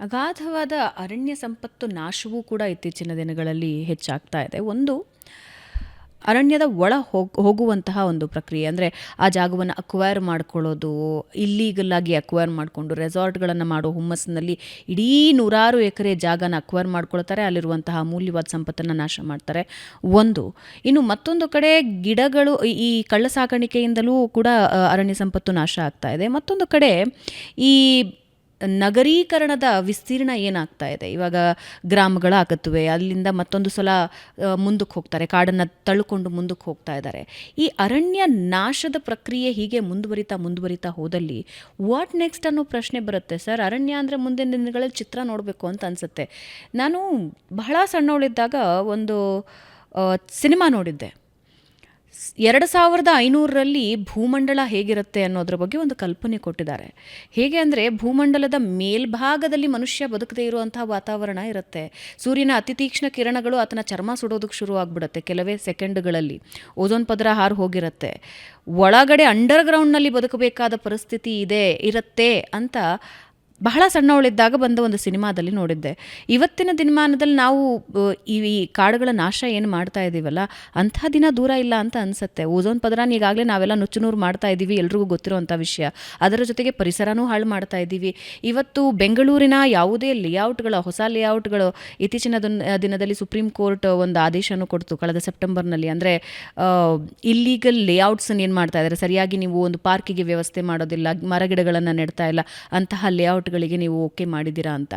ಅಗಾಧವಾದ ಅರಣ್ಯ ಸಂಪತ್ತು ನಾಶವೂ ಕೂಡ ಇತ್ತೀಚಿನ ದಿನಗಳಲ್ಲಿ ಹೆಚ್ಚಾಗ್ತಾ ಇದೆ. ಒಂದು ಅರಣ್ಯದ ಒಳ ಹೋಗುವಂತಹ ಒಂದು ಪ್ರಕ್ರಿಯೆ, ಅಂದರೆ ಆ ಜಾಗವನ್ನು ಅಕ್ವೈರ್ ಮಾಡ್ಕೊಳ್ಳೋದು, ಇಲ್ಲೀಗಲ್ ಆಗಿ ಅಕ್ವೈರ್ ಮಾಡಿಕೊಂಡು ರೆಸಾರ್ಟ್ಗಳನ್ನು ಮಾಡೋ ಹುಮ್ಮಸ್ಸಿನಲ್ಲಿ ಇಡೀ 100 ಎಕರೆ ಜಾಗನ ಅಕ್ವೈರ್ ಮಾಡ್ಕೊಳ್ತಾರೆ, ಅಲ್ಲಿರುವಂತಹ ಅಮೂಲ್ಯವಾದ ಸಂಪತ್ತನ್ನು ನಾಶ ಮಾಡ್ತಾರೆ. ಒಂದು. ಇನ್ನು ಮತ್ತೊಂದು ಕಡೆ ಗಿಡಗಳು, ಈ ಕಳ್ಳ ಸಾಕಾಣಿಕೆಯಿಂದಲೂ ಕೂಡ ಅರಣ್ಯ ಸಂಪತ್ತು ನಾಶ ಆಗ್ತಾ ಇದೆ. ಮತ್ತೊಂದು ಕಡೆ ಈ ನಗರೀಕರಣದ ವಿಸ್ತೀರ್ಣ ಏನಾಗ್ತಾ ಇದೆ, ಇವಾಗ ಗ್ರಾಮಗಳಾಗತ್ತವೆ, ಅಲ್ಲಿಂದ ಮತ್ತೊಂದು ಸಲ ಮುಂದಕ್ಕೆ ಹೋಗ್ತಾರೆ, ಕಾಡನ್ನು ತಳ್ಕೊಂಡು ಮುಂದಕ್ಕೆ ಹೋಗ್ತಾ ಇದ್ದಾರೆ. ಈ ಅರಣ್ಯ ನಾಶದ ಪ್ರಕ್ರಿಯೆ ಹೀಗೆ ಮುಂದುವರಿತಾ ಹೋದಲ್ಲಿ ವಾಟ್ ನೆಕ್ಸ್ಟ್ ಅನ್ನೋ ಪ್ರಶ್ನೆ ಬರುತ್ತೆ ಸರ್. ಅರಣ್ಯ ಅಂದರೆ ಮುಂದಿನ ದಿನಗಳಲ್ಲಿ ಚಿತ್ರ ನೋಡಬೇಕು ಅಂತ ಅನಿಸುತ್ತೆ. ನಾನು ಬಹಳ ಸಣ್ಣವಳಿದ್ದಾಗ ಒಂದು ಸಿನಿಮಾ ನೋಡಿದ್ದೆ. 2500ರಲ್ಲಿ ಭೂಮಂಡಲ ಹೇಗಿರುತ್ತೆ ಅನ್ನೋದ್ರ ಬಗ್ಗೆ ಒಂದು ಕಲ್ಪನೆ ಕೊಟ್ಟಿದ್ದಾರೆ. ಹೇಗೆ ಅಂದರೆ, ಭೂಮಂಡಲದ ಮೇಲ್ಭಾಗದಲ್ಲಿ ಮನುಷ್ಯ ಬದುಕದೇ ಇರುವಂತಹ ವಾತಾವರಣ ಇರುತ್ತೆ. ಸೂರ್ಯನ ಅತಿ ತೀಕ್ಷ್ಣ ಕಿರಣಗಳು ಆತನ ಚರ್ಮ ಸುಡೋದಕ್ಕೆ ಶುರು ಆಗ್ಬಿಡುತ್ತೆ ಕೆಲವೇ ಸೆಕೆಂಡ್ಗಳಲ್ಲಿ. ಓಝೋನ್ ಪದರ ಹಾರು ಹೋಗಿರುತ್ತೆ. ಒಳಗಡೆ ಅಂಡರ್ಗ್ರೌಂಡ್ನಲ್ಲಿ ಬದುಕಬೇಕಾದ ಪರಿಸ್ಥಿತಿ ಇರುತ್ತೆ ಅಂತ ಬಹಳ ಸಣ್ಣವಳಿದ್ದಾಗ ಬಂದ ಒಂದು ಸಿನಿಮಾದಲ್ಲಿ ನೋಡಿದ್ದೆ. ಇವತ್ತಿನ ದಿನಮಾನದಲ್ಲಿ ನಾವು ಈ ಕಾಡುಗಳ ನಾಶ ಏನು ಮಾಡ್ತಾ ಇದ್ದೀವಲ್ಲ, ಅಂಥ ದಿನ ದೂರ ಇಲ್ಲ ಅಂತ ಅನಿಸುತ್ತೆ. ಓಝೋನ್ ಪದರನ ಈಗಾಗಲೇ ನಾವೆಲ್ಲ ನುಚ್ಚುನೂರು ಮಾಡ್ತಾ ಇದ್ದೀವಿ, ಎಲ್ರಿಗೂ ಗೊತ್ತಿರೋವಂಥ ವಿಷಯ. ಅದರ ಜೊತೆಗೆ ಪರಿಸರನೂ ಹಾಳು ಮಾಡ್ತಾ ಇದ್ದೀವಿ. ಇವತ್ತು ಬೆಂಗಳೂರಿನ ಯಾವುದೇ ಹೊಸ ಲೇಔಟ್ಗಳು, ಇತ್ತೀಚಿನ ದಿನದಲ್ಲಿ ಸುಪ್ರೀಂ ಕೋರ್ಟ್ ಒಂದು ಆದೇಶನೂ ಕೊಡ್ತು ಕಳೆದ ಸೆಪ್ಟೆಂಬರ್ನಲ್ಲಿ. ಅಂದರೆ ಇಲ್ಲೀಗಲ್ ಲೇಔಟ್ಸನ್ನು ಏನು ಮಾಡ್ತಾ ಇದ್ದಾರೆ, ಸರಿಯಾಗಿ ನೀವು ಒಂದು ಪಾರ್ಕಿಗೆ ವ್ಯವಸ್ಥೆ ಮಾಡೋದಿಲ್ಲ, ಮರಗಿಡಗಳನ್ನು ನೆಡ್ತಾ ಇಲ್ಲ, ಅಂತಹ ಲೇಔಟ್ ಗಳಿಗೆ ನೀವು ಓಕೆ ಮಾಡಿದ್ದೀರಾ ಅಂತ.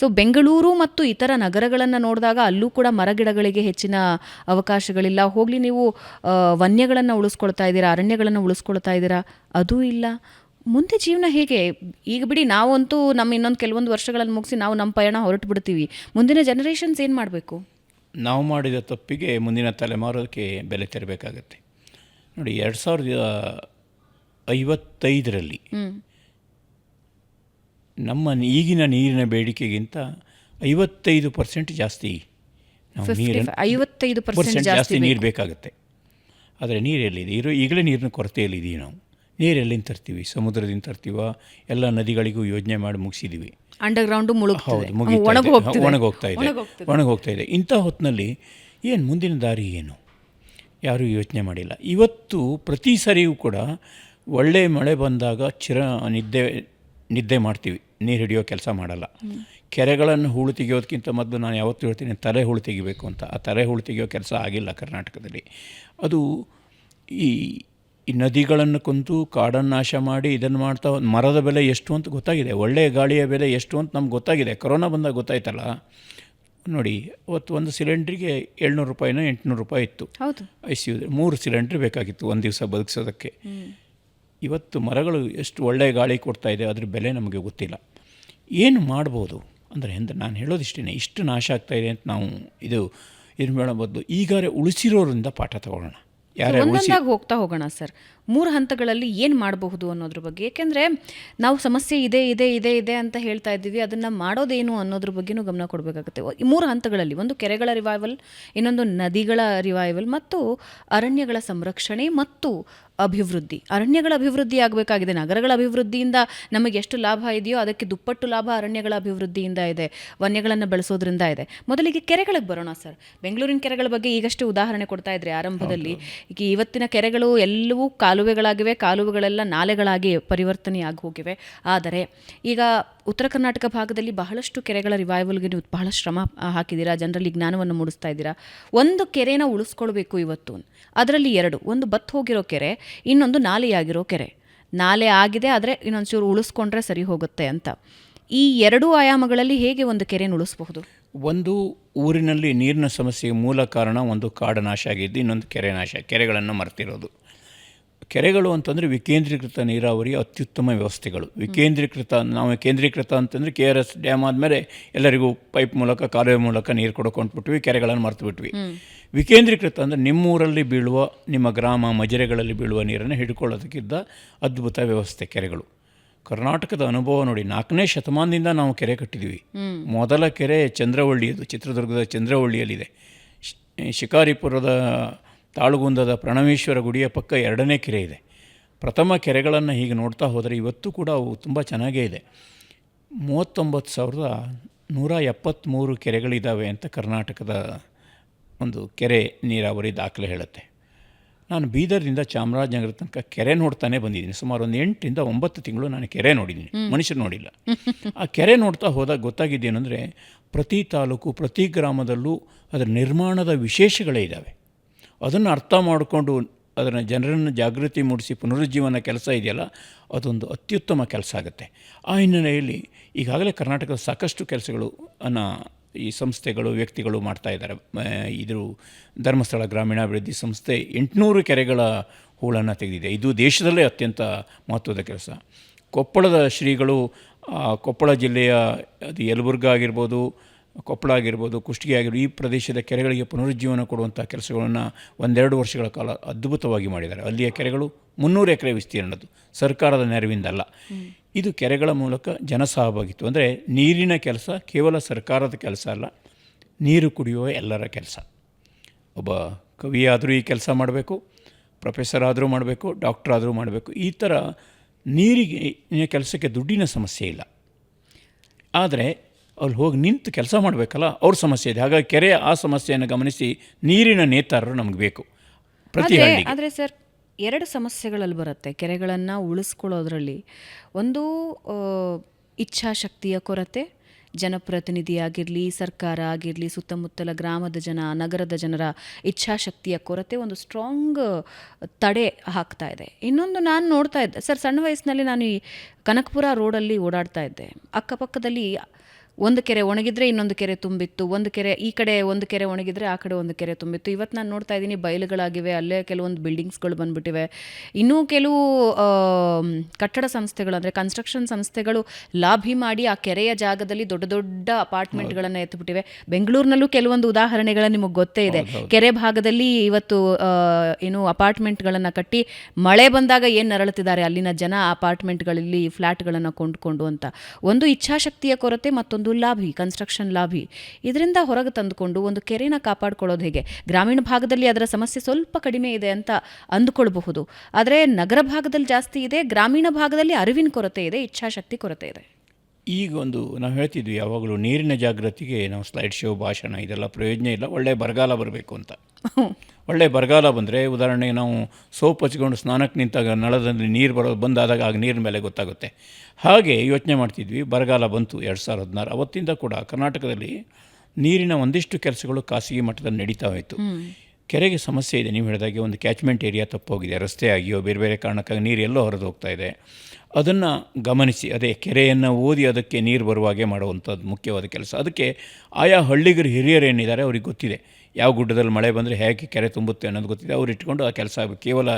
ಸೊ ಬೆಂಗಳೂರು ಮತ್ತು ಇತರ ನಗರಗಳನ್ನು ನೋಡಿದಾಗ ಅಲ್ಲೂ ಕೂಡ ಮರಗಿಡಗಳಿಗೆ ಹೆಚ್ಚಿನ ಅವಕಾಶಗಳಿಲ್ಲ. ಹೋಗಲಿ, ನೀವು ವನ್ಯಗಳನ್ನು ಉಳಿಸ್ಕೊಳ್ತಾ ಇದ್ದೀರಾ, ಅರಣ್ಯಗಳನ್ನು ಉಳಿಸ್ಕೊಳ್ತಾ ಇದ್ದೀರಾ, ಅದೂ ಇಲ್ಲ. ಮುಂದೆ ಜೀವನ ಹೇಗೆ? ಈಗ ಬಿಡಿ, ನಾವಂತೂ ಇನ್ನೊಂದು ಕೆಲವೊಂದು ವರ್ಷಗಳನ್ನು ಮುಗಿಸಿ ನಾವು ನಮ್ಮ ಪಯಣ ಹೊರಟು ಬಿಡ್ತೀವಿ. ಮುಂದಿನ ಜನರೇಷನ್ಸ್ ಏನು ಮಾಡಬೇಕು? ನಾವು ಮಾಡಿದ ತಪ್ಪಿಗೆ ಮುಂದಿನ ತಲೆಮಾರೋದಕ್ಕೆ ಬೆಲೆ ತೆರಬೇಕಾಗತ್ತೆ. ನೋಡಿ, 2055ರಲ್ಲಿ ನಮ್ಮ ಈಗಿನ ನೀರಿನ ಬೇಡಿಕೆಗಿಂತ 55% ಜಾಸ್ತಿ ನಾವು 55% ಜಾಸ್ತಿ ನೀರು ಬೇಕಾಗುತ್ತೆ. ಆದರೆ ನೀರು ಎಲ್ಲಿದೆ? ಈಗಲೇ ನೀರಿನ ಕೊರತೆಯಲ್ಲಿದ್ದೀವಿ. ನಾವು ನೀರು ಎಲ್ಲಿಂದ ತರ್ತೀವಿ? ಸಮುದ್ರದಿಂದ ತರ್ತೀವ? ಎಲ್ಲ ನದಿಗಳಿಗೂ ಯೋಜನೆ ಮಾಡಿ ಮುಗಿಸಿದ್ದೀವಿ. ಅಂಡರ್ಗ್ರೌಂಡು ಒಣಗೋಗ್ತಾ ಇದೆ. ಇಂಥ ಹೊತ್ತಿನಲ್ಲಿ ಏನು ಮುಂದಿನ ದಾರಿ ಏನು? ಯಾರೂ ಯೋಚನೆ ಮಾಡಿಲ್ಲ. ಇವತ್ತು ಪ್ರತಿ ಸರಿಯೂ ಕೂಡ ಒಳ್ಳೆ ಮಳೆ ಬಂದಾಗ ನಿದ್ದೆ ಮಾಡ್ತೀವಿ, ನೀರು ಹಿಡಿಯೋ ಕೆಲಸ ಮಾಡಲ್ಲ. ಕೆರೆಗಳನ್ನು ಹೂಳು ತೆಗೆಯೋದಕ್ಕಿಂತ ಮೊದಲು ನಾನು ಯಾವತ್ತೂ ಹೇಳ್ತೀನಿ, ತಲೆ ಹೂಳು ತೆಗಿಬೇಕು ಅಂತ. ಆ ತಲೆ ಹೂಳು ತೆಗೆಯೋ ಕೆಲಸ ಆಗಿಲ್ಲ ಕರ್ನಾಟಕದಲ್ಲಿ. ಅದು ಈ ನದಿಗಳನ್ನು ಕುಂತು ಕಾಡನ್ನು ನಾಶ ಮಾಡಿ ಇದನ್ನು ಮಾಡ್ತಾ, ಮರದ ಬೆಲೆ ಎಷ್ಟು ಅಂತ ಗೊತ್ತಾಗಿದೆ, ಒಳ್ಳೆಯ ಗಾಳಿಯ ಬೆಲೆ ಎಷ್ಟು ಅಂತ ನಮ್ಗೆ ಗೊತ್ತಾಗಿದೆ. ಕೊರೋನಾ ಬಂದಾಗ ಗೊತ್ತಾಯ್ತಲ್ಲ. ನೋಡಿ, ಅವತ್ತು ಒಂದು ಸಿಲಿಂಡ್ರಿಗೆ 700 ರೂಪಾಯಿನೋ 800 ರೂಪಾಯಿ ಇತ್ತು. ICU 3 ಸಿಲಿಂಡ್ರ್ ಬೇಕಾಗಿತ್ತು ಒಂದು ದಿವಸ ಬದುಕಿಸೋದಕ್ಕೆ. ಇವತ್ತು ಮರಗಳು ಎಷ್ಟು ಒಳ್ಳೆಯ ಗಾಳಿ ಕೊಡ್ತಾ ಇದೆ, ಅದ್ರ ಬೆಲೆ ನಮಗೆ ಗೊತ್ತಿಲ್ಲ. ಏನು ಮಾಡ್ಬೋದು ಅಂದರೆ ನಾನು ಹೇಳೋದಿಷ್ಟೇ, ಇಷ್ಟು ನಾಶ ಆಗ್ತಾಯಿದೆ ಅಂತ ನಾವು ಇದು ಮಾಡೋ ಬದಲು ಈಗಾರೆ ಉಳಿಸಿರೋರಿಂದ ಪಾಠ ತಗೊಳ್ಳೋಣ. ಒಂದೊಂದಾಗಿ ಹೋಗ್ತಾ ಹೋಗೋಣ ಸರ್. 3 ಹಂತಗಳಲ್ಲಿ ಏನು ಮಾಡಬಹುದು ಅನ್ನೋದ್ರ ಬಗ್ಗೆ. ಏಕೆಂದರೆ ನಾವು ಸಮಸ್ಯೆ ಇದೆ ಅಂತ ಹೇಳ್ತಾ ಇದ್ದೀವಿ, ಅದನ್ನು ಮಾಡೋದೇನು ಅನ್ನೋದ್ರ ಬಗ್ಗೆನೂ ಗಮನ ಕೊಡಬೇಕಾಗುತ್ತೆ. ಈ 3 ಹಂತಗಳಲ್ಲಿ, ಒಂದು ಕೆರೆಗಳ ರಿವೈವಲ್, ಇನ್ನೊಂದು ನದಿಗಳ ರಿವೈವಲ್, ಮತ್ತು ಅರಣ್ಯಗಳ ಸಂರಕ್ಷಣೆ ಮತ್ತು ಅಭಿವೃದ್ಧಿ. ಅರಣ್ಯಗಳ ಅಭಿವೃದ್ಧಿ ಆಗಬೇಕಾಗಿದೆ. ನಗರಗಳ ಅಭಿವೃದ್ಧಿಯಿಂದ ನಮಗೆ ಎಷ್ಟು ಲಾಭ ಇದೆಯೋ ಅದಕ್ಕೆ ದುಪ್ಪಟ್ಟು ಲಾಭ ಅರಣ್ಯಗಳ ಅಭಿವೃದ್ಧಿಯಿಂದ ಇದೆ, ವನ್ಯಗಳನ್ನು ಬೆಳೆಸೋದ್ರಿಂದ ಇದೆ. ಮೊದಲಿಗೆ ಕೆರೆಗಳಿಗೆ ಬರೋಣ ಸರ್. ಬೆಂಗಳೂರಿನ ಕೆರೆಗಳ ಬಗ್ಗೆ ಈಗಷ್ಟೇ ಉದಾಹರಣೆ ಕೊಡ್ತಾ ಇದ್ರಿ ಆರಂಭದಲ್ಲಿ. ಈಗ ಇವತ್ತಿನ ಕೆರೆಗಳು ಎಲ್ಲವೂ ಕಾಲುವೆಗಳಾಗಿವೆ, ಕಾಲುವೆಗಳೆಲ್ಲ ನಾಲೆಗಳಾಗಿ ಪರಿವರ್ತನೆಯಾಗಿ ಹೋಗಿವೆ. ಆದರೆ ಈಗ ಉತ್ತರ ಕರ್ನಾಟಕ ಭಾಗದಲ್ಲಿ ಬಹಳಷ್ಟು ಕೆರೆಗಳ ರಿವೈವಲ್ಗೆ ನೀವು ಬಹಳ ಶ್ರಮ ಹಾಕಿದ್ದೀರಾ, ಜನರಲ್ಲಿ ಜ್ಞಾನವನ್ನು ಮೂಡಿಸ್ತಾ ಇದ್ದೀರಾ. ಒಂದು ಕೆರೆನ ಉಳಿಸ್ಕೊಳ್ಬೇಕು ಇವತ್ತು, ಅದರಲ್ಲಿ 2, ಒಂದು ಬತ್ತು ಹೋಗಿರೋ ಕೆರೆ, ಇನ್ನೊಂದು ನಾಲೆಯಾಗಿರೋ ಕೆರೆ. ನಾಲೆ ಆಗಿದೆ, ಆದರೆ ಇನ್ನೊಂಚೂರು ಉಳಿಸ್ಕೊಂಡ್ರೆ ಸರಿ ಹೋಗುತ್ತೆ ಅಂತ. ಈ 2 ಆಯಾಮಗಳಲ್ಲಿ ಹೇಗೆ ಒಂದು ಕೆರೆನ ಉಳಿಸಬಹುದು? ಒಂದು, ಊರಿನಲ್ಲಿ ನೀರಿನ ಸಮಸ್ಯೆಗೆ ಮೂಲ ಕಾರಣ ಒಂದು ಕಾಡು ನಾಶ ಆಗಿದ್ದು, ಇನ್ನೊಂದು ಕೆರೆ ನಾಶ, ಕೆರೆಗಳನ್ನು ಮರ್ತಿರೋದು. ಕೆರೆಗಳು ಅಂತಂದರೆ ವಿಕೇಂದ್ರೀಕೃತ ನೀರಾವರಿ ಅತ್ಯುತ್ತಮ ವ್ಯವಸ್ಥೆಗಳು. ನಾವು ಕೇಂದ್ರೀಕೃತ ಅಂತಂದರೆ KRS ಡ್ಯಾಮ್ ಆದಮೇಲೆ ಎಲ್ಲರಿಗೂ ಪೈಪ್ ಮೂಲಕ, ಕಾಲುವೆ ಮೂಲಕ ನೀರು ಕೊಡ್ಕೊಂಡ್ಬಿಟ್ವಿ, ಕೆರೆಗಳನ್ನು ಮರ್ತು ಬಿಟ್ವಿ. ವಿಕೇಂದ್ರೀಕೃತ ಅಂದರೆ ನಿಮ್ಮೂರಲ್ಲಿ ಬೀಳುವ, ನಿಮ್ಮ ಗ್ರಾಮ ಮಜರೆಗಳಲ್ಲಿ ಬೀಳುವ ನೀರನ್ನು ಹಿಡ್ಕೊಳ್ಳೋದಕ್ಕಿದ್ದ ಅದ್ಭುತ ವ್ಯವಸ್ಥೆ ಕೆರೆಗಳು. ಕರ್ನಾಟಕದ ಅನುಭವ ನೋಡಿ, 4ನೇ ಶತಮಾನದಿಂದ ನಾವು ಕೆರೆ ಕಟ್ಟಿದ್ದೀವಿ. ಮೊದಲ ಕೆರೆ ಚಂದ್ರವಳ್ಳಿಯದು, ಚಿತ್ರದುರ್ಗದ ಚಂದ್ರವಳ್ಳಿಯಲ್ಲಿದೆ. ಶಿಕಾರಿಪುರದ ತಾಳುಗುಂದದ ಪ್ರಣವೇಶ್ವರ ಗುಡಿಯ ಪಕ್ಕ 2ನೇ ಕೆರೆ ಇದೆ. ಪ್ರಥಮ ಕೆರೆಗಳನ್ನು ಹೀಗೆ ನೋಡ್ತಾ ಹೋದರೆ ಇವತ್ತು ಕೂಡ ಅವು ತುಂಬ ಚೆನ್ನಾಗೇ ಇದೆ. 39,173 ಕೆರೆಗಳಿದ್ದಾವೆ ಅಂತ ಕರ್ನಾಟಕದ ಒಂದು ಕೆರೆ ನೀರಾವರಿ ದಾಖಲೆ ಹೇಳುತ್ತೆ. ನಾನು ಬೀದರ್ದಿಂದ ಚಾಮರಾಜನಗರ ತನಕ ಕೆರೆ ನೋಡ್ತಾನೆ ಬಂದಿದ್ದೀನಿ. ಸುಮಾರು ಒಂದು 8ರಿಂದ 9 ತಿಂಗಳು ನಾನು ಕೆರೆ ನೋಡಿದ್ದೀನಿ, ಮನುಷ್ಯರು ನೋಡಿಲ್ಲ. ಆ ಕೆರೆ ನೋಡ್ತಾ ಹೋದಾಗ ಗೊತ್ತಾಗಿದ್ದೇನೆಂದರೆ, ಪ್ರತಿ ತಾಲೂಕು ಪ್ರತಿ ಗ್ರಾಮದಲ್ಲೂ ಅದರ ನಿರ್ಮಾಣದ ವಿಶೇಷಗಳೇ ಇದ್ದಾವೆ. ಅದನ್ನು ಅರ್ಥ ಮಾಡಿಕೊಂಡು ಅದನ್ನು ಜನರನ್ನು ಜಾಗೃತಿ ಮೂಡಿಸಿ ಪುನರುಜ್ಜೀವನ ಕೆಲಸ ಇದೆಯಲ್ಲ, ಅದೊಂದು ಅತ್ಯುತ್ತಮ ಕೆಲಸ ಆಗುತ್ತೆ. ಆ ಹಿನ್ನೆಲೆಯಲ್ಲಿ ಈಗಾಗಲೇ ಕರ್ನಾಟಕದ ಸಾಕಷ್ಟು ಕೆಲಸಗಳು ಈ ಸಂಸ್ಥೆಗಳು ವ್ಯಕ್ತಿಗಳು ಮಾಡ್ತಾ ಇದ್ದಾರೆ. ಇದು ಧರ್ಮಸ್ಥಳ ಗ್ರಾಮೀಣಾಭಿವೃದ್ಧಿ ಸಂಸ್ಥೆ 800 ಕೆರೆಗಳ ಹೂಳನ್ನು ತೆಗೆದಿದೆ. ಇದು ದೇಶದಲ್ಲೇ ಅತ್ಯಂತ ಮಹತ್ವದ ಕೆಲಸ. ಕೊಪ್ಪಳದ ಶ್ರೀಗಳು ಕೊಪ್ಪಳ ಜಿಲ್ಲೆಯ ಅದು ಯಲಬುರ್ಗಾ ಆಗಿರ್ಬೋದು, ಕೊಪ್ಪಳ ಆಗಿರ್ಬೋದು, ಕುಷ್ಟಗಿ ಆಗಿರ್ಬೋದು, ಈ ಪ್ರದೇಶದ ಕೆರೆಗಳಿಗೆ ಪುನರುಜ್ಜೀವನ ಕೊಡುವಂಥ ಕೆಲಸಗಳನ್ನು 1-2 ವರ್ಷಗಳ ಕಾಲ ಅದ್ಭುತವಾಗಿ ಮಾಡಿದ್ದಾರೆ. ಅಲ್ಲಿಯ ಕೆರೆಗಳು 300 ಎಕರೆ ವಿಸ್ತೀರ್ಣದ್ದು, ಸರ್ಕಾರದ ನೆರವಿಂದಲ್ಲ. ಇದು ಕೆರೆಗಳ ಮೂಲಕ ಜನಸಹಭಾಗಿತ್ವ, ಅಂದರೆ ನೀರಿನ ಕೆಲಸ ಕೇವಲ ಸರ್ಕಾರದ ಕೆಲಸ ಅಲ್ಲ, ನೀರು ಕುಡಿಯುವ ಎಲ್ಲರ ಕೆಲಸ. ಒಬ್ಬ ಕವಿಯಾದರೂ ಈ ಕೆಲಸ ಮಾಡಬೇಕು, ಪ್ರೊಫೆಸರ್ ಆದರೂ ಮಾಡಬೇಕು, ಡಾಕ್ಟರ್ ಆದರೂ ಮಾಡಬೇಕು. ಈ ಥರ ನೀರಿಗೆ ಕೆಲಸಕ್ಕೆ ದುಡ್ಡಿನ ಸಮಸ್ಯೆ ಇಲ್ಲ, ಆದರೆ ಅವ್ರು ಹೋಗಿ ನಿಂತು ಕೆಲಸ ಮಾಡಬೇಕಲ್ಲ, ಅವ್ರ ಸಮಸ್ಯೆ ಇದೆ. ಹಾಗಾಗಿ ಕೆರೆಯ ಆ ಸಮಸ್ಯೆಯನ್ನು ಗಮನಿಸಿ ನೀರಿನ ನೇತಾರರು ನಮಗೆ ಬೇಕು ಪ್ರತಿ ಹಳ್ಳಿಗೆ. ಆದರೆ ಸರ್, 2 ಸಮಸ್ಯೆಗಳಲ್ಲಿ ಬರುತ್ತೆ ಕೆರೆಗಳನ್ನು ಉಳಿಸ್ಕೊಳ್ಳೋದ್ರಲ್ಲಿ. ಒಂದು ಇಚ್ಛಾಶಕ್ತಿಯ ಕೊರತೆ, ಜನಪ್ರತಿನಿಧಿ ಆಗಿರಲಿ, ಸರ್ಕಾರ ಆಗಿರಲಿ, ಸುತ್ತಮುತ್ತಲ ಗ್ರಾಮದ ಜನ, ನಗರದ ಜನರ ಇಚ್ಛಾಶಕ್ತಿಯ ಕೊರತೆ ಒಂದು ಸ್ಟ್ರಾಂಗ್ ತಡೆ ಹಾಕ್ತಾ ಇದೆ. ಇನ್ನೊಂದು ನಾನು ನೋಡ್ತಾ ಇದ್ದೆ ಸರ್, ಸಣ್ಣ ವಯಸ್ಸಿನಲ್ಲಿ ನಾನು ಈ ಕನಕಪುರ ರೋಡಲ್ಲಿ ಓಡಾಡ್ತಾ ಇದ್ದೆ. ಅಕ್ಕಪಕ್ಕದಲ್ಲಿ ಒಂದು ಕೆರೆ ಒಣಗಿದ್ರೆ ಇನ್ನೊಂದು ಕೆರೆ ತುಂಬಿತ್ತು, ಒಂದು ಕೆರೆ ಈ ಕಡೆ ಒಂದು ಕೆರೆ ಒಣಗಿದ್ರೆ ಆ ಕಡೆ ಒಂದು ಕೆರೆ ತುಂಬಿತ್ತು. ಇವತ್ತು ನಾನು ನೋಡ್ತಾ ಇದ್ದೀನಿ ಬಯಲುಗಳಾಗಿವೆ, ಅಲ್ಲೇ ಕೆಲವೊಂದು ಬಿಲ್ಡಿಂಗ್ಸ್ಗಳು ಬಂದ್ಬಿಟ್ಟಿವೆ. ಇನ್ನೂ ಕೆಲವು ಕಟ್ಟಡ ಸಂಸ್ಥೆಗಳು, ಅಂದರೆ ಕನ್ಸ್ಟ್ರಕ್ಷನ್ ಸಂಸ್ಥೆಗಳು ಲಾಭಿ ಮಾಡಿ ಆ ಕೆರೆಯ ಜಾಗದಲ್ಲಿ ದೊಡ್ಡ ದೊಡ್ಡ ಅಪಾರ್ಟ್ಮೆಂಟ್ಗಳನ್ನು ಎತ್ತಿಬಿಟ್ಟಿವೆ. ಬೆಂಗಳೂರಿನಲ್ಲೂ ಕೆಲವೊಂದು ಉದಾಹರಣೆಗಳು ನಿಮಗೆ ಗೊತ್ತೇ ಇದೆ. ಕೆರೆ ಭಾಗದಲ್ಲಿ ಇವತ್ತು ಏನು ಅಪಾರ್ಟ್ಮೆಂಟ್ಗಳನ್ನು ಕಟ್ಟಿ ಮಳೆ ಬಂದಾಗ ಏನು ನರಳುತ್ತಿದ್ದಾರೆ ಅಲ್ಲಿನ ಜನ ಅಪಾರ್ಟ್ಮೆಂಟ್ಗಳಲ್ಲಿ ಫ್ಲ್ಯಾಟ್ಗಳನ್ನು ಕೊಂಡುಕೊಂಡು ಅಂತ. ಒಂದು ಇಚ್ಛಾಶಕ್ತಿಯ ಕೊರತೆ, ಮತ್ತೊಂದು ಲಾಭಿ, ಕನ್ಸ್ಟ್ರಕ್ಷನ್ ಲಾಭಿ. ಇದರಿಂದ ಹೊರಗೆ ತಂದುಕೊಂಡು ಒಂದು ಕೆರೆನ ಕಾಪಾಡ್ಕೊಳ್ಳೋದು ಹೇಗೆ? ಗ್ರಾಮೀಣ ಭಾಗದಲ್ಲಿ ಅದರ ಸಮಸ್ಯೆ ಸ್ವಲ್ಪ ಕಡಿಮೆ ಇದೆ ಅಂತ ಅಂದುಕೊಳ್ಬಹುದು, ಆದರೆ ನಗರ ಭಾಗದಲ್ಲಿ ಜಾಸ್ತಿ ಇದೆ. ಗ್ರಾಮೀಣ ಭಾಗದಲ್ಲಿ ಅರಿವಿನ ಕೊರತೆ ಇದೆ, ಇಚ್ಛಾಶಕ್ತಿ ಕೊರತೆ ಇದೆ. ಈಗ ನಾವು ಹೇಳ್ತಿದ್ವಿ ಯಾವಾಗಲೂ ನೀರಿನ ಜಾಗೃತಿಗೆ ನಾವು ಸ್ಲೈಡ್ ಶೋ, ಭಾಷಣ ಇದೆಲ್ಲ ಪ್ರಯೋಜನ ಇಲ್ಲ, ಒಳ್ಳೆಯ ಬರಗಾಲ ಬರಬೇಕು ಅಂತ. ಒಳ್ಳೆ ಬರಗಾಲ ಬಂದರೆ, ಉದಾಹರಣೆಗೆ ನಾವು ಸೋಪ್ ಹಚ್ಕೊಂಡು ಸ್ನಾನಕ್ಕೆ ನಿಂತಾಗ ನಳದಲ್ಲಿ ನೀರು ಬರೋದು ಬಂದಾದಾಗ ಆಗ ನೀರಿನ ಮೇಲೆ ಗೊತ್ತಾಗುತ್ತೆ. ಹಾಗೆ ಯೋಚನೆ ಮಾಡ್ತಿದ್ವಿ. ಬರಗಾಲ ಬಂತು 2016. ಅವತ್ತಿಂದ ಕೂಡ ಕರ್ನಾಟಕದಲ್ಲಿ ನೀರಿನ ಒಂದಿಷ್ಟು ಕೆಲಸಗಳು ಖಾಸಗಿ ಮಟ್ಟದಲ್ಲಿ ನಡೀತಾ ಹೋಯಿತು. ಕೆರೆಗೆ ಸಮಸ್ಯೆ ಇದೆ. ನೀವು ಹೇಳಿದಾಗೆ ಒಂದು ಕ್ಯಾಚ್ಮೆಂಟ್ ಏರಿಯಾ ತಪ್ಪೋಗಿದೆ, ರಸ್ತೆ ಆಗಿಯೋ ಬೇರೆ ಬೇರೆ ಕಾರಣಕ್ಕಾಗಿ ನೀರು ಎಲ್ಲೋ ಹೊರದು ಹೋಗ್ತಾ ಇದೆ. ಅದನ್ನು ಗಮನಿಸಿ, ಅದೇ ಕೆರೆಯನ್ನು ಓದಿ ಅದಕ್ಕೆ ನೀರು ಬರುವಾಗೆ ಮಾಡುವಂಥದ್ದು ಮುಖ್ಯವಾದ ಕೆಲಸ. ಅದಕ್ಕೆ ಆಯಾ ಹಳ್ಳಿಗರು ಹಿರಿಯರು ಏನಿದ್ದಾರೆ ಅವ್ರಿಗೆ ಗೊತ್ತಿದೆ, ಯಾವ ಗುಡ್ಡದಲ್ಲಿ ಮಳೆ ಬಂದರೆ ಹೇಗೆ ಕೆರೆ ತುಂಬುತ್ತೆ ಅನ್ನೋದು ಗೊತ್ತಿದೆ. ಅವ್ರು ಇಟ್ಕೊಂಡು ಆ ಕೆಲಸ ಆಗಬೇಕು. ಕೇವಲ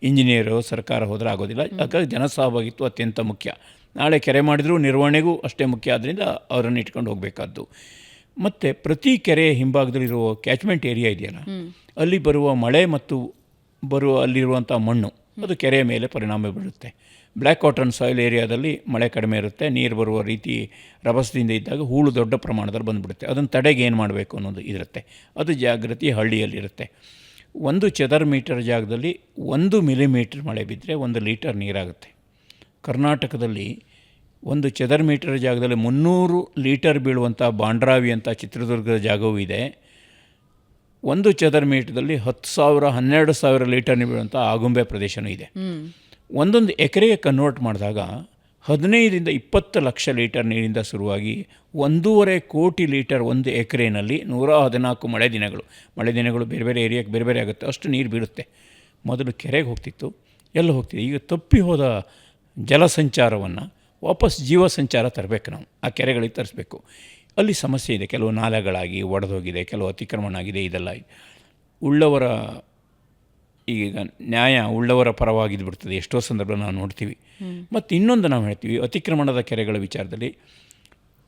ಇಂಜಿನಿಯರು, ಸರ್ಕಾರ ಹೋದರೆ ಆಗೋದಿಲ್ಲ. ಹಾಗಾಗಿ ಜನಸಹಭಾಗಿತ್ವ ಅತ್ಯಂತ ಮುಖ್ಯ. ನಾಳೆ ಕೆರೆ ಮಾಡಿದರೂ ನಿರ್ವಹಣೆಗೂ ಅಷ್ಟೇ ಮುಖ್ಯ. ಆದ್ದರಿಂದ ಅವರನ್ನು ಇಟ್ಕೊಂಡು ಹೋಗಬೇಕಾದ್ದು. ಮತ್ತು ಪ್ರತಿ ಕೆರೆ ಹಿಂಭಾಗದಲ್ಲಿರುವ ಕ್ಯಾಚ್ಮೆಂಟ್ ಏರಿಯಾ ಇದೆಯಲ್ಲ, ಅಲ್ಲಿ ಬರುವ ಮಳೆ ಮತ್ತು ಅಲ್ಲಿರುವಂಥ ಮಣ್ಣು ಅದು ಕೆರೆಯ ಮೇಲೆ ಪರಿಣಾಮ ಬೀಳುತ್ತೆ. ಬ್ಲ್ಯಾಕ್ ಕಾಟನ್ ಸಾಯಿಲ್ ಏರಿಯಾದಲ್ಲಿ ಮಳೆ ಕಡಿಮೆ ಇರುತ್ತೆ, ನೀರು ಬರುವ ರೀತಿ ರಭಸದಿಂದ ಇದ್ದಾಗ ಹೂಳು ದೊಡ್ಡ ಪ್ರಮಾಣದಲ್ಲಿ ಬಂದುಬಿಡುತ್ತೆ. ಅದನ್ನು ತಡೆಗೆ ಏನು ಮಾಡಬೇಕು ಅನ್ನೋದು ಇರುತ್ತೆ. ಅದು ಜಾಗೃತಿ ಹಳ್ಳಿಯಲ್ಲಿರುತ್ತೆ. 1 ಚದರ ಮೀಟರ್ ಜಾಗದಲ್ಲಿ 1 ಮಿಲಿಮೀಟರ್ ಮಳೆ ಬಿದ್ದರೆ 1 ಲೀಟರ್ ನೀರಾಗುತ್ತೆ. ಕರ್ನಾಟಕದಲ್ಲಿ 1 ಚದರ ಮೀಟರ್ ಜಾಗದಲ್ಲಿ 300 ಲೀಟರ್ ಬೀಳುವಂಥ ಬಾಂಡ್ರಾವಿ ಅಂತ ಚಿತ್ರದುರ್ಗದ ಜಾಗವೂ ಇದೆ. 1 ಚದರ ಮೀಟರ್ದಲ್ಲಿ 10,000 12,000 ಲೀಟರ್ ಬೀಳುವಂಥ ಆಗುಂಬೆ ಪ್ರದೇಶವೂ ಇದೆ. ಒಂದೊಂದು ಎಕರೆಗೆ ಕನ್ವರ್ಟ್ ಮಾಡಿದಾಗ 15ರಿಂದ 20 ಲಕ್ಷ ಲೀಟರ್ ನೀರಿಂದ ಶುರುವಾಗಿ 1.5 ಕೋಟಿ ಲೀಟರ್ ಒಂದು ಎಕರೆಯಲ್ಲಿ 114 ಮಳೆ ದಿನಗಳು ಬೇರೆ ಬೇರೆ ಏರಿಯಾಕ್ಕೆ ಬೇರೆ ಬೇರೆ ಆಗುತ್ತೆ. ಅಷ್ಟು ನೀರು ಬೀಳುತ್ತೆ. ಮೊದಲು ಕೆರೆಗೆ ಹೋಗ್ತಿತ್ತು, ಎಲ್ಲ ಹೋಗ್ತಿದೆ. ಈಗ ತಪ್ಪಿ ಹೋದ ಜಲಸಂಚಾರವನ್ನು ವಾಪಸ್ ಜೀವ ಸಂಚಾರ ತರಬೇಕು. ನಾವು ಆ ಕೆರೆಗಳಿಗೆ ತರಿಸ್ಬೇಕು. ಅಲ್ಲಿ ಸಮಸ್ಯೆ ಇದೆ. ಕೆಲವು ನಾಲೆಗಳಾಗಿ ಒಡೆದೋಗಿದೆ, ಕೆಲವು ಅತಿಕ್ರಮಣ ಆಗಿದೆ. ಇದೆಲ್ಲ ಉಳ್ಳವರ ಈಗ ನ್ಯಾಯ ಉಳ್ಳವರ ಪರವಾಗಿದ್ದು ಬಿಡ್ತದೆ ಎಷ್ಟೋ ಸಂದರ್ಭ ನಾವು ನೋಡ್ತೀವಿ. ಮತ್ತು ಇನ್ನೊಂದು ನಾವು ಹೇಳ್ತೀವಿ, ಅತಿಕ್ರಮಣದ ಕೆರೆಗಳ ವಿಚಾರದಲ್ಲಿ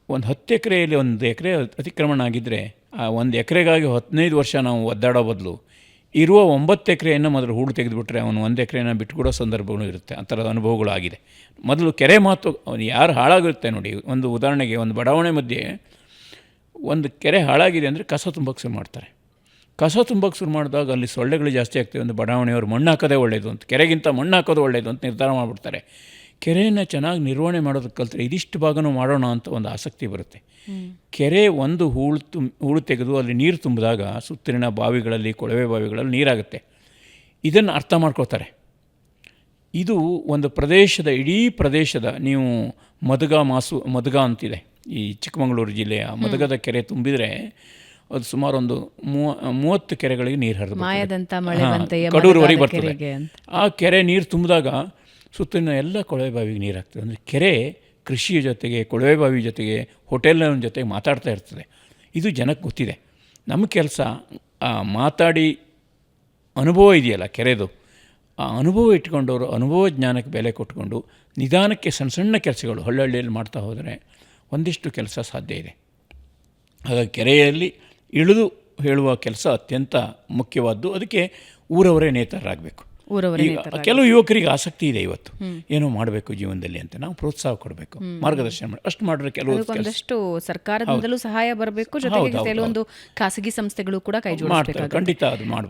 ಒಂದು 10 ಎಕರೆಯಲ್ಲಿ 1 ಎಕರೆ ಅತಿಕ್ರಮಣ ಆಗಿದ್ದರೆ ಆ 1 ಎಕರೆಗಾಗಿ 15 ವರ್ಷ ನಾವು ಒದ್ದಾಡೋ ಬದಲು ಇರುವ 9 ಎಕರೆಯನ್ನು ಮೊದಲು ಹೂಳು ತೆಗೆದುಬಿಟ್ರೆ ಅವನು 1 ಎಕರೆನ ಬಿಟ್ಟುಕೊಡೋ ಸಂದರ್ಭಗಳು ಇರುತ್ತೆ. ಆ ಥರದ ಅನುಭವಗಳು ಆಗಿದೆ. ಮೊದಲು ಕೆರೆ ಮಾತು ಅವನು ಯಾರು ಹಾಳಾಗಿರುತ್ತೆ ನೋಡಿ. ಒಂದು ಉದಾಹರಣೆಗೆ, ಒಂದು ಬಡಾವಣೆ ಮಧ್ಯೆ ಒಂದು ಕೆರೆ ಹಾಳಾಗಿದೆ ಅಂದರೆ ಕಸ ತುಂಬಕ್ಕೆ ಶುರು ಮಾಡ್ತಾರೆ. ಕಸ ತುಂಬಕ್ಕೆ ಶುರು ಮಾಡಿದಾಗ ಅಲ್ಲಿ ಸೊಳ್ಳೆಗಳು ಜಾಸ್ತಿ ಆಗ್ತವೆ. ಒಂದು ಬಡಾವಣೆಯವರು ಮಣ್ಣು ಹಾಕೋದೇ ಒಳ್ಳೆಯದು ಅಂತ, ಕೆರೆಗಿಂತ ಮಣ್ಣು ಹಾಕೋದು ಒಳ್ಳೆಯದು ಅಂತ ನಿರ್ಧಾರ ಮಾಡಿಬಿಡ್ತಾರೆ. ಕೆರೆಯನ್ನು ಚೆನ್ನಾಗಿ ನಿರ್ವಹಣೆ ಮಾಡೋದಕ್ಕೆ ಕಲ್ತ್ರೆ ಇದಿಷ್ಟು ಭಾಗನೂ ಮಾಡೋಣ ಅಂತ ಒಂದು ಆಸಕ್ತಿ ಬರುತ್ತೆ. ಕೆರೆ ಒಂದು ಹೂಳು ತೆಗೆದು ಅಲ್ಲಿ ನೀರು ತುಂಬಿದಾಗ ಸುತ್ತಲಿನ ಬಾವಿಗಳಲ್ಲಿ, ಕೊಳವೆ ಬಾವಿಗಳಲ್ಲಿ ನೀರಾಗುತ್ತೆ. ಇದನ್ನು ಅರ್ಥ ಮಾಡ್ಕೊಳ್ತಾರೆ. ಇದು ಒಂದು ಪ್ರದೇಶದ, ಇಡೀ ಪ್ರದೇಶದ, ನೀವು ಮದಗ ಅಂತಿದೆ ಈ ಚಿಕ್ಕಮಗಳೂರು ಜಿಲ್ಲೆಯ ಮದಗದ ಕೆರೆ ತುಂಬಿದರೆ ಅದು ಸುಮಾರು ಒಂದು 30 ಕೆರೆಗಳಿಗೆ ನೀರು ಹರಿದು ಕಡೂರುವರೆಗೆ ಬರ್ತದೆ. ಆ ಕೆರೆ ನೀರು ತುಂಬಿದಾಗ ಸುತ್ತಲಿನ ಎಲ್ಲ ಕೊಳವೆ ಬಾವಿಗೆ ನೀರು ಆಗ್ತದೆ. ಅಂದರೆ ಕೆರೆ ಕೃಷಿಯ ಜೊತೆಗೆ, ಕೊಳವೆ ಬಾವಿ ಜೊತೆಗೆ, ಹೋಟೆಲ್ನ ಜೊತೆಗೆ ಮಾತಾಡ್ತಾ ಇರ್ತದೆ. ಇದು ಜನಕ್ಕೆ ಗೊತ್ತಿದೆ. ನಮ್ಮ ಕೆಲಸ ಮಾತಾಡಿ ಅನುಭವ ಇದೆಯಲ್ಲ ಕೆರೆದು, ಆ ಅನುಭವ ಇಟ್ಕೊಂಡವರು ಅನುಭವ ಜ್ಞಾನಕ್ಕೆ ಬೆಲೆ ಕೊಟ್ಕೊಂಡು ನಿಧಾನಕ್ಕೆ ಸಣ್ಣ ಸಣ್ಣ ಕೆಲಸಗಳು ಹಳ್ಳಿಯಲ್ಲಿ ಮಾಡ್ತಾ ಹೋದರೆ ಒಂದಿಷ್ಟು ಕೆಲಸ ಸಾಧ್ಯ ಇದೆ. ಹಾಗಾಗಿ ಕೆರೆಯಲ್ಲಿ ಇಳಿದು ಹೇಳುವ ಕೆಲಸ ಅತ್ಯಂತ ಮುಖ್ಯವಾದ್ದು. ಅದಕ್ಕೆ ಊರವರೇ ನೇತಾರರಾಗಬೇಕು. ಕೆಲವು ಯುವಕರಿಗೆ ಆಸಕ್ತಿ ಇದೆ ಇವತ್ತು, ಏನೋ ಮಾಡಬೇಕು ಜೀವನದಲ್ಲಿ ಅಂತ. ನಾವು ಪ್ರೋತ್ಸಾಹ ಕೊಡಬೇಕು, ಮಾರ್ಗದರ್ಶನ ಮಾಡಿ. ಅಷ್ಟು ಮಾಡಿದ್ರೆ ಕೆಲವೊಂದಷ್ಟು ಸರ್ಕಾರದಿಂದಲೂ ಸಹಾಯ ಬರಬೇಕು, ಜೊತೆಗೆ ಕೆಲವೊಂದು ಖಾಸಗಿ ಸಂಸ್ಥೆಗಳು ಕೂಡ ಕೈ ಜೋಡಿಸಬೇಕು. ಖಂಡಿತ ಅದು ಮಾಡ್ಬೋದು.